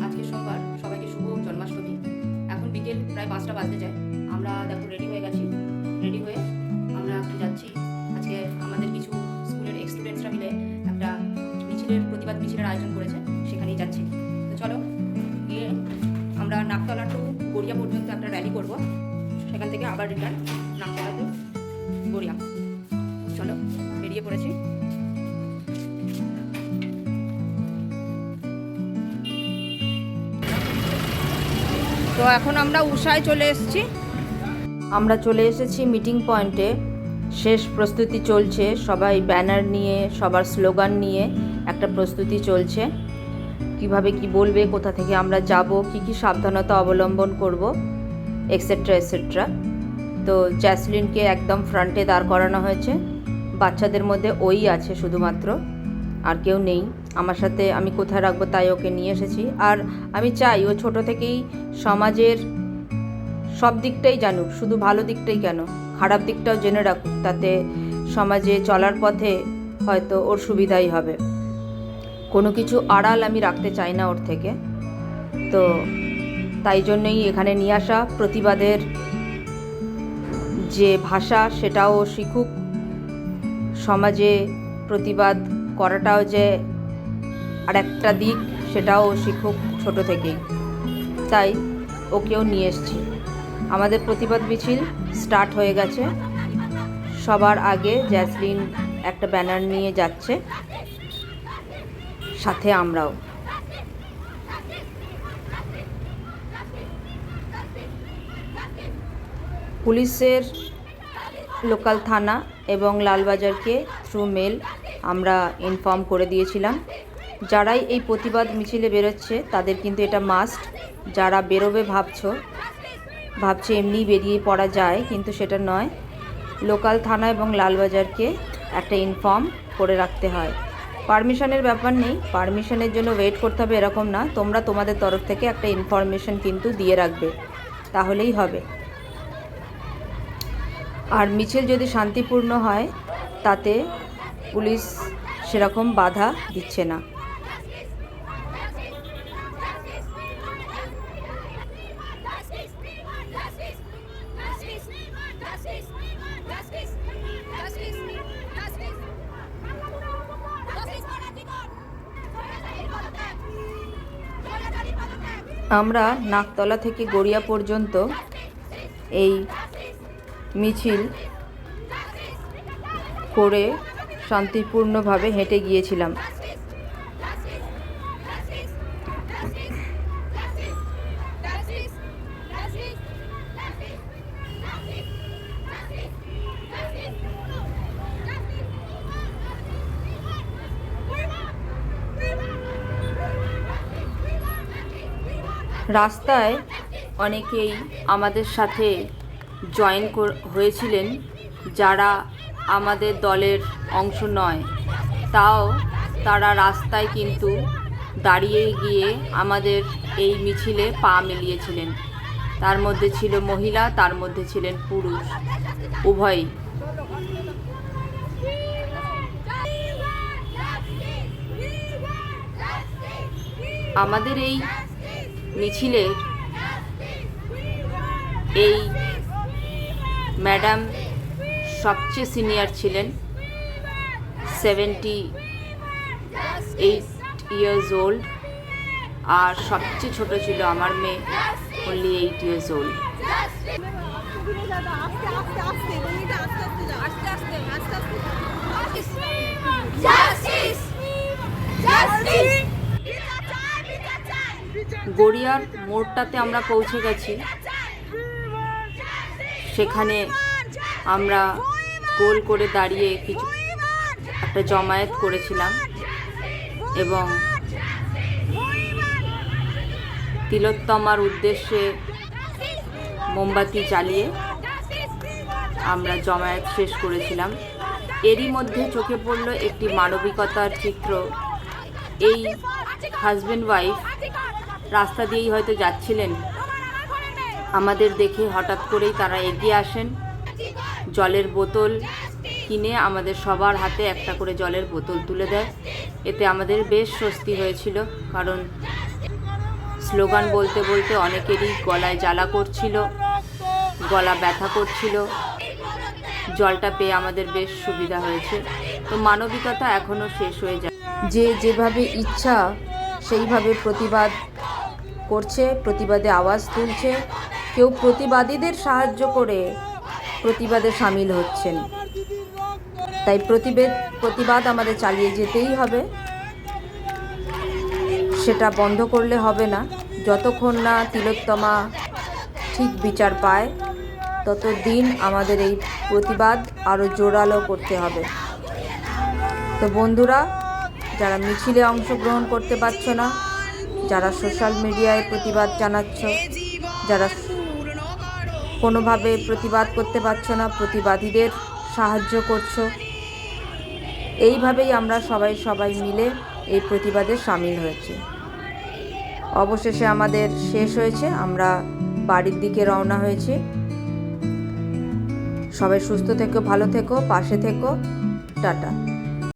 আজকে সোমবার, সবাইকে শুভ জন্মাষ্টমী। এখন বিকেল প্রায় 5টা বাজতে যায়। আমরা দেখো রেডি হয়ে গেছি। রেডি হয়ে আমরা যাচ্ছি। আজকে আমাদের কিছু স্কুলের স্টুডেন্টসরা মিলে একটা প্রতিবাদ মিছিলের আয়োজন করেছে, সেখানেই যাচ্ছি। তো চলো গিয়ে আমরা নাকতলা টু গড়িয়া পর্যন্ত একটা র্যালি করব, সেখান থেকে আবার রিটার্ন নাকতলা টু গড়িয়া। চলো বেরিয়ে পড়েছি। তো এখন আমরা উষায় চলে এসেছি। আমরা চলে এসেছি মিটিং পয়েন্টে। শেষ প্রস্তুতি চলছে, সবাই ব্যানার নিয়ে, সবার স্লোগান নিয়ে একটা প্রস্তুতি চলছে। কিভাবে কি বলবে, কোথা থেকে আমরা যাব, কি সাবধানতা অবলম্বন করব, এক্সেট্রা এক্সেট্রা। তো জ্যাসলিনকে একদম ফ্রন্টে দাঁড় করানো হয়েছে। বাচ্চাদের মধ্যে ওই আছে শুধুমাত্র, আর কেউ নেই। আমার সাথে আমি কোথায় রাখবো তাই ওকে নিয়ে এসেছি। আর আমি চাই ও ছোট থেকেই সমাজের সব দিকটাই জানুক, শুধু ভালো দিকটাই কেন, খারাপ দিকটাও জেনে রাখুক। তাতে সমাজে চলার পথে হয়তো ওর সুবিধাই হবে। কোনো কিছু আড়াল আমি রাখতে চাই না ওর থেকে। তো তাই জন্যই এখানে নিয়ে আসা। প্রতিবাদের যে ভাষা সেটাও শিখুক, সমাজে প্রতিবাদ করাটাও যে আর একটা দিক সেটাও শিখুক ছোট থেকেই। তাই ওকেও নিয়ে এসেছি। আমাদের প্রতিবাদ মিছিল স্টার্ট হয়ে গেছে। সবার আগে জ্যাসলিন একটা ব্যানার নিয়ে যাচ্ছে, সাথে আমরাও। পুলিশের লোকাল থানা এবং লালবাজারকে থ্রু মেল আমরা ইনফর্ম করে দিয়েছিলাম। যারাই এই প্রতিবাদ মিছিলে বেরোচ্ছে তাদের কিন্তু এটা মাস্ট। যারা বেরোবে ভাবছে এমনি বেরিয়ে পড়া যায়, কিন্তু সেটা নয়। লোকাল থানা এবং লালবাজারকে একটা ইনফর্ম করে রাখতে হয়। পারমিশনের ব্যাপার নেই, পারমিশনের জন্য ওয়েট করতে হবে এরকম না। তোমরা তোমাদের তরফ থেকে একটা ইনফরমেশন কিন্তু দিয়ে রাখবে, তাহলেই হবে। আর মিছিল যদি শান্তিপূর্ণ হয় তাতে পুলিশ সেরকম বাধা দিচ্ছে না। আমরা নাকতলা থেকে গড়িয়া পর্যন্ত এই মিছিল করে শান্তিপূর্ণভাবে হেঁটে গিয়েছিলাম। রাস্তায় অনেকেই আমাদের সাথে জয়েন হয়েছিলেন যারা আমাদের দলের অংশ নয়, তাও তারা রাস্তায় কিন্তু দাঁড়িয়ে গিয়ে আমাদের এই মিছিলে পা মিলিয়েছিলেন। তার মধ্যে ছিল মহিলা, তার মধ্যে ছিলেন পুরুষ, উভয়ই। আমাদের এই মিছিলের এই ম্যাডাম সবচেয়ে সিনিয়র ছিলেন, 78 ইয়ার্স ওল্ড। আর সবচেয়ে ছোট ছিল আমার মেয়ে, only 8 years old। গড়িয়ার মোড়টাতে আমরা পৌঁছে গেছি। সেখানে আমরা গোল করে দাঁড়িয়ে একটা জমায়েত করেছিলাম এবং তিলোত্তমার উদ্দেশ্যে মোমবাতি জ্বালিয়ে আমরা জমায়েত শেষ করেছিলাম। এরই মধ্যে চোখে পড়ল একটি মানবিকতার চিত্র। এই হাজব্যান্ড ওয়াইফ রাস্তা দিয়েই হয়তো যাচ্ছিলেন, আমাদের দেখে হঠাৎ করেই তারা এগিয়ে আসেন। জলের বোতল কিনে আমাদের সবার হাতে একটা করে জলের বোতল তুলে দেয়। এতে আমাদের বেশ স্বস্তি হয়েছিল, কারণ স্লোগান বলতে বলতে অনেকেরই গলায় জ্বালা করছিল, গলা ব্যথা করছিল। জলটা পেয়ে আমাদের বেশ সুবিধা হয়েছে। তো মানবিকতা এখনও শেষ হয়ে যায়, যে যেভাবে ইচ্ছা সেইভাবে প্রতিবাদ করছে, প্রতিবাদে আওয়াজ তুলছে। কেউ প্রতিবাদীদের সাহায্য করে প্রতিবাদে সামিল হচ্ছেন। তাই প্রতিবাদ আমাদের চালিয়ে যেতেই হবে, সেটা বন্ধ করলে হবে না। যতক্ষণ না তিলোত্তমা ঠিক বিচার পায় ততদিন আমাদের এই প্রতিবাদ আরও জোরালো করতে হবে। তো বন্ধুরা, যারা মিছিলে অংশগ্রহণ করতে পারছো না, যারা সোশ্যাল মিডিয়ায় প্রতিবাদ জানাচ্ছ, যারা কোনোভাবে প্রতিবাদ করতে পারছো না, প্রতিবাদীদের সাহায্য করছো, এইভাবেই আমরা সবাই মিলে এই প্রতিবাদে সামিল হয়েছি। অবশেষে আমাদের শেষ হয়েছে, আমরা বাড়ির দিকে রওনা হয়েছি। সবাই সুস্থ থেকো, ভালো থেকো, পাশে থেকো, টাটা।